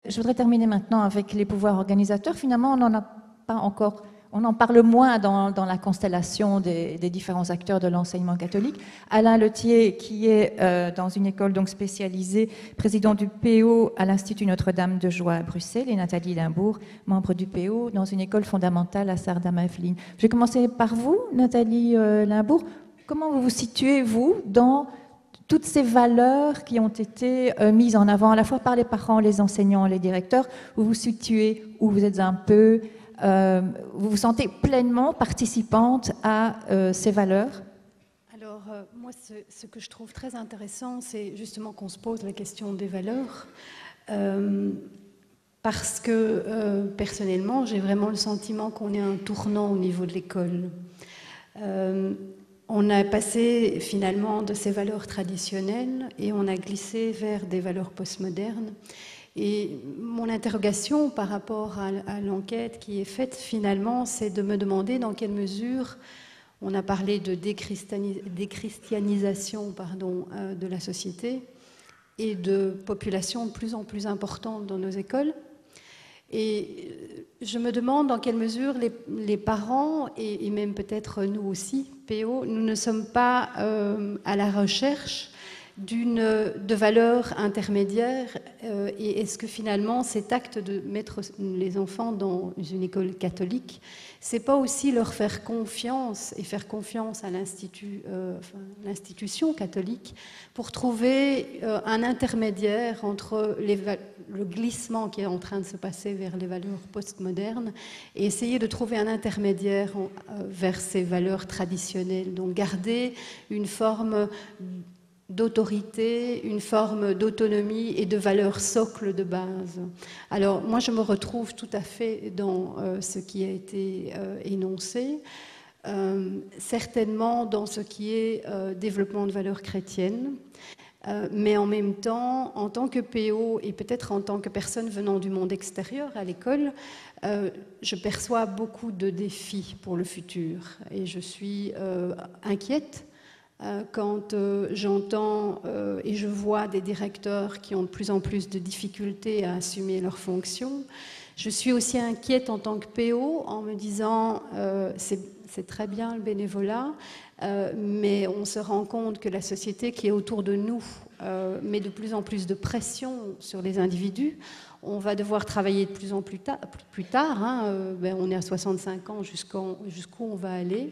Je voudrais terminer maintenant avec les pouvoirs organisateurs. Finalement, on n'en a pas encore, on en parle moins dans la constellation des différents acteurs de l'enseignement catholique. Alain Lethier, qui est dans une école donc spécialisée, président du PO à l'Institut Notre-Dame de Joie à Bruxelles, et Nathalie Limbourg, membre du PO dans une école fondamentale à Sardama-Yvelines. Je vais commencer par vous, Nathalie Limbourg. Comment vous vous situez, vous, dans toutes ces valeurs qui ont été mises en avant à la fois par les parents, les enseignants, les directeurs? Vous vous situez où vous êtes un peu, vous vous sentez pleinement participante à ces valeurs? Alors, moi, ce que je trouve très intéressant, c'est justement qu'on se pose la question des valeurs, parce que personnellement, j'ai vraiment le sentiment qu'on est à un tournant au niveau de l'école. On a passé finalement de ces valeurs traditionnelles et on a glissé vers des valeurs postmodernes. Et mon interrogation par rapport à l'enquête qui est faite finalement, c'est de me demander dans quelle mesure on a parlé de déchristianisation de la société et de population de plus en plus importante dans nos écoles. Et je me demande dans quelle mesure les parents, et même peut-être nous aussi, PO, nous ne sommes pas à la recherche de valeurs intermédiaires, et est-ce que finalement cet acte de mettre les enfants dans une école catholique, c'est pas aussi leur faire confiance et faire confiance à l'institution catholique pour trouver un intermédiaire entre le glissement qui est en train de se passer vers les valeurs postmodernes et essayer de trouver un intermédiaire vers ces valeurs traditionnelles, donc garder une forme d'autorité, une forme d'autonomie et de valeurs socles de base. Alors moi je me retrouve tout à fait dans ce qui a été énoncé, certainement dans ce qui est développement de valeurs chrétiennes, mais en même temps, en tant que PO et peut-être en tant que personne venant du monde extérieur à l'école, je perçois beaucoup de défis pour le futur et je suis inquiète quand j'entends et je vois des directeurs qui ont de plus en plus de difficultés à assumer leurs fonctions. Je suis aussi inquiète en tant que PO en me disant c'est très bien le bénévolat, mais on se rend compte que la société qui est autour de nous met de plus en plus de pression sur les individus. On va devoir travailler de plus en plus tard, hein, on est à 65 ans, jusqu'où on va aller.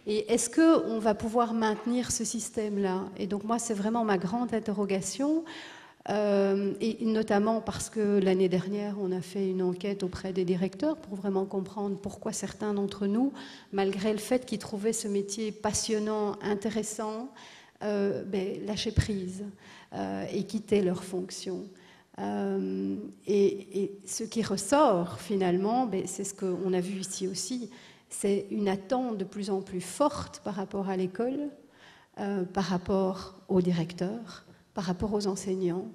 Et est-ce qu'on va pouvoir maintenir ce système-là? Et donc moi, c'est vraiment ma grande interrogation, et notamment parce que l'année dernière, on a fait une enquête auprès des directeurs pour vraiment comprendre pourquoi certains d'entre nous, malgré le fait qu'ils trouvaient ce métier passionnant, intéressant, lâchaient prise et quittaient leurs fonctions. Et ce qui ressort finalement, c'est ce qu'on a vu ici aussi, c'est une attente de plus en plus forte par rapport à l'école, par rapport aux directeurs, par rapport aux enseignants.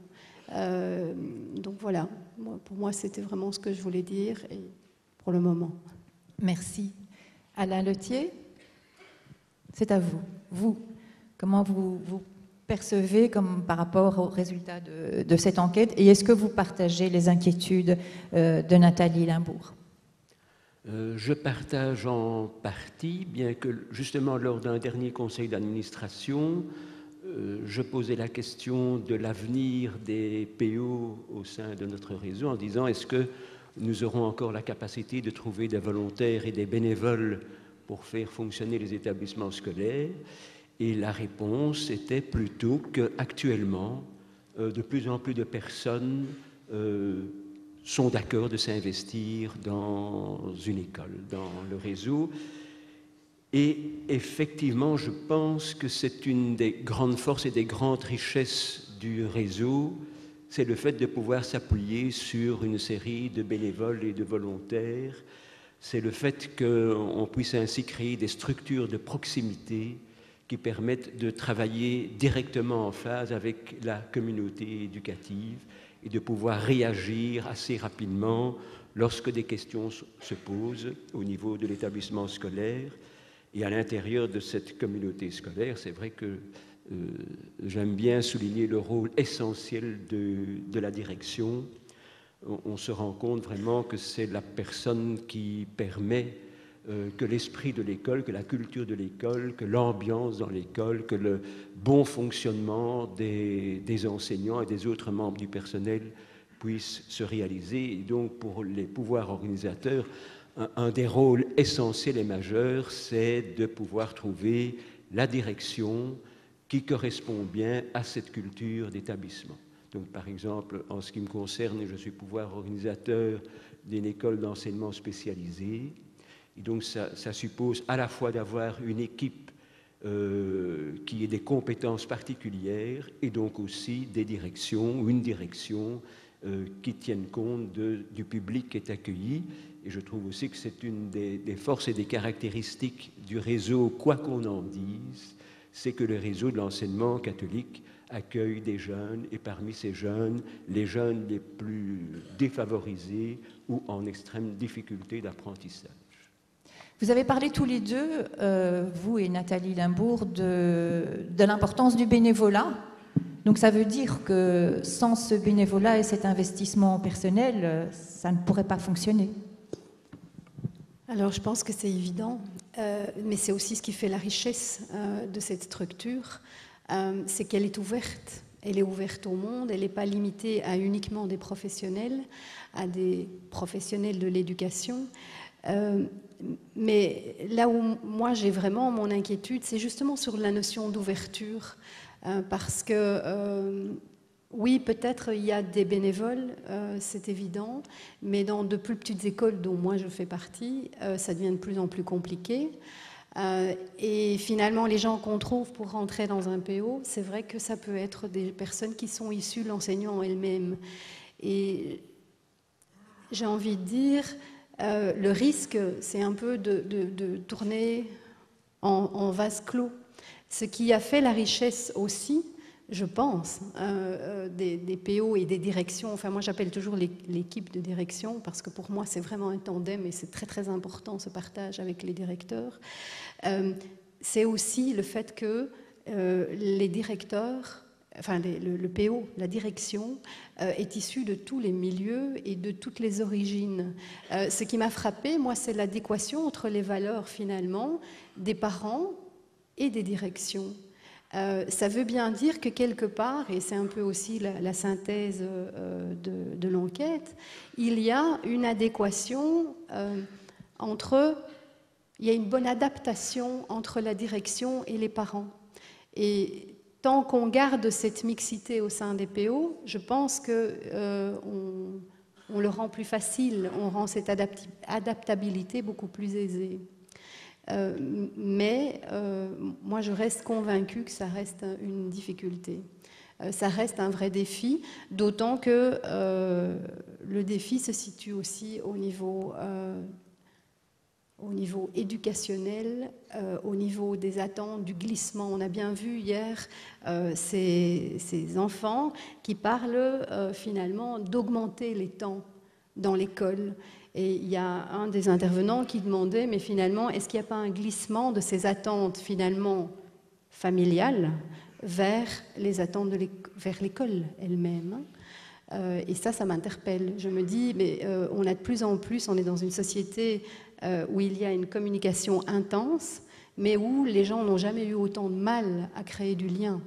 Donc voilà, pour moi c'était vraiment ce que je voulais dire et pour le moment. Merci. Alain Lethier, c'est à vous. Vous, comment vous percevez par rapport aux résultats de cette enquête et est-ce que vous partagez les inquiétudes de Nathalie Limbourg? Je partage en partie, bien que justement lors d'un dernier conseil d'administration, je posais la question de l'avenir des PO au sein de notre réseau en disant est-ce que nous aurons encore la capacité de trouver des volontaires et des bénévoles pour faire fonctionner les établissements scolaires? Et la réponse était plutôt qu'actuellement, de plus en plus de personnes sont d'accord de s'investir dans une école, dans le réseau. Et effectivement, je pense que c'est une des grandes forces et des grandes richesses du réseau, c'est le fait de pouvoir s'appuyer sur une série de bénévoles et de volontaires. C'est le fait qu'on puisse ainsi créer des structures de proximité qui permettent de travailler directement en phase avec la communauté éducative et de pouvoir réagir assez rapidement lorsque des questions se posent au niveau de l'établissement scolaire. Et à l'intérieur de cette communauté scolaire, c'est vrai que j'aime bien souligner le rôle essentiel de la direction on se rend compte vraiment que c'est la personne qui permet que l'esprit de l'école, que la culture de l'école, que l'ambiance dans l'école, que le bon fonctionnement des enseignants et des autres membres du personnel puisse se réaliser. Et donc, pour les pouvoirs organisateurs, un des rôles essentiels et majeurs, c'est de pouvoir trouver la direction qui correspond bien à cette culture d'établissement. Donc, par exemple, en ce qui me concerne, je suis pouvoir organisateur d'une école d'enseignement spécialisée. Et donc, ça suppose à la fois d'avoir une équipe qui ait des compétences particulières et donc aussi des directions, ou une direction qui tienne compte du public qui est accueilli. Et je trouve aussi que c'est une des forces et des caractéristiques du réseau, quoi qu'on en dise, c'est que le réseau de l'enseignement catholique accueille des jeunes, et parmi ces jeunes, les jeunes les plus défavorisés ou en extrême difficulté d'apprentissage. Vous avez parlé tous les deux, vous et Nathalie Limbourg, de l'importance du bénévolat. Donc ça veut dire que sans ce bénévolat et cet investissement personnel, ça ne pourrait pas fonctionner. Alors je pense que c'est évident, mais c'est aussi ce qui fait la richesse de cette structure, c'est qu'elle est ouverte. Elle est ouverte au monde, elle n'est pas limitée à uniquement des professionnels, à des professionnels de l'éducation. Mais là où moi j'ai vraiment mon inquiétude, c'est justement sur la notion d'ouverture, parce que oui, peut-être il y a des bénévoles, c'est évident, mais dans de plus petites écoles dont moi je fais partie, ça devient de plus en plus compliqué. Et finalement, les gens qu'on trouve pour rentrer dans un PO, c'est vrai que ça peut être des personnes qui sont issues de l'enseignant elles-mêmes. Et j'ai envie de dire, le risque, c'est un peu de tourner en vase clos. Ce qui a fait la richesse aussi, je pense, des PO et des directions. Enfin, moi, j'appelle toujours l'équipe de direction parce que pour moi, c'est vraiment un tandem et c'est très, très important ce partage avec les directeurs. C'est aussi le fait que les directeurs, enfin le PO, la direction, est issu de tous les milieux et de toutes les origines. Ce qui m'a frappé, moi, c'est l'adéquation entre les valeurs, finalement, des parents et des directions. Ça veut bien dire que quelque part, et c'est un peu aussi la synthèse de l'enquête, il y a une adéquation entre... Il y a une bonne adaptation entre la direction et les parents. Et tant qu'on garde cette mixité au sein des PO, je pense qu'on le rend plus facile, on rend cette adaptabilité beaucoup plus aisée. Mais moi, je reste convaincue que ça reste une difficulté. Ça reste un vrai défi, d'autant que le défi se situe aussi au niveau éducationnel, au niveau des attentes, du glissement. On a bien vu hier ces enfants qui parlent finalement d'augmenter les temps dans l'école. Et il y a un des intervenants qui demandait, mais finalement, est-ce qu'il n'y a pas un glissement de ces attentes finalement familiales vers les attentes vers l'école elle-même? Et ça m'interpelle. Je me dis, mais on a de plus en plus, on est dans une société où il y a une communication intense, mais où les gens n'ont jamais eu autant de mal à créer du lien.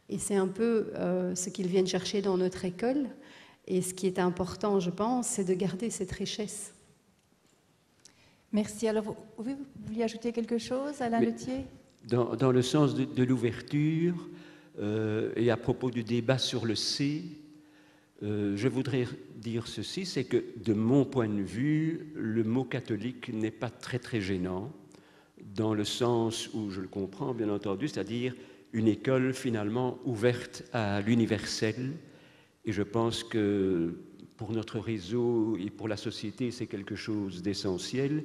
Et c'est un peu ce qu'ils viennent chercher dans notre école. Et ce qui est important, je pense, c'est de garder cette richesse. Merci. Alors, vous vouliez ajouter quelque chose, Alain Lethier ? Dans le sens de l'ouverture, et à propos du débat sur le C, je voudrais dire ceci, c'est que de mon point de vue, le mot catholique n'est pas très très gênant, dans le sens où je le comprends bien entendu, c'est-à-dire une école finalement ouverte à l'universel, et je pense que pour notre réseau et pour la société, c'est quelque chose d'essentiel.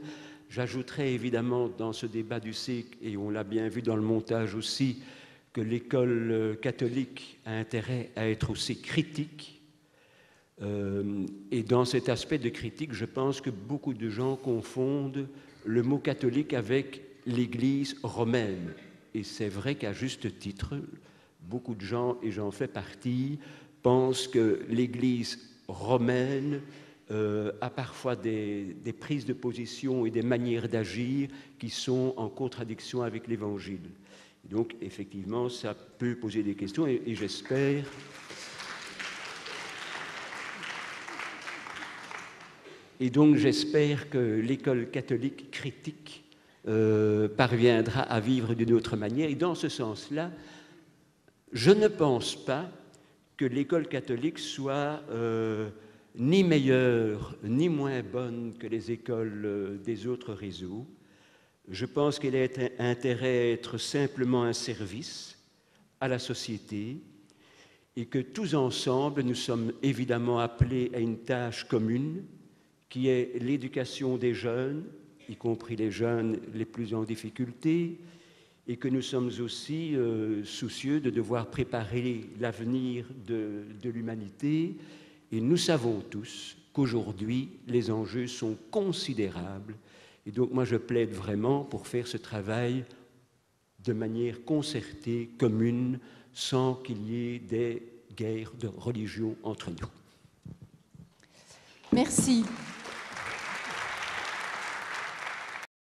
J'ajouterais évidemment dans ce débat du C, et on l'a bien vu dans le montage aussi, que l'école catholique a intérêt à être aussi critique. Et dans cet aspect de critique, je pense que beaucoup de gens confondent le mot catholique avec l'Église romaine. Et c'est vrai qu'à juste titre, beaucoup de gens, et j'en fais partie, pensent que l'Église romaine a parfois des prises de position et des manières d'agir qui sont en contradiction avec l'Évangile. Donc, effectivement, ça peut poser des questions et j'espère... Et donc, j'espère que l'école catholique critique parviendra à vivre d'une autre manière. Et dans ce sens-là, je ne pense pas que l'école catholique soit ni meilleure ni moins bonne que les écoles des autres réseaux. Je pense qu'elle a intérêt à être simplement un service à la société et que tous ensemble, nous sommes évidemment appelés à une tâche commune qui est l'éducation des jeunes, y compris les jeunes les plus en difficulté, et que nous sommes aussi soucieux de devoir préparer l'avenir de l'humanité. Et nous savons tous qu'aujourd'hui, les enjeux sont considérables. Et donc, moi, je plaide vraiment pour faire ce travail de manière concertée, commune, sans qu'il y ait des guerres de religion entre nous. Merci.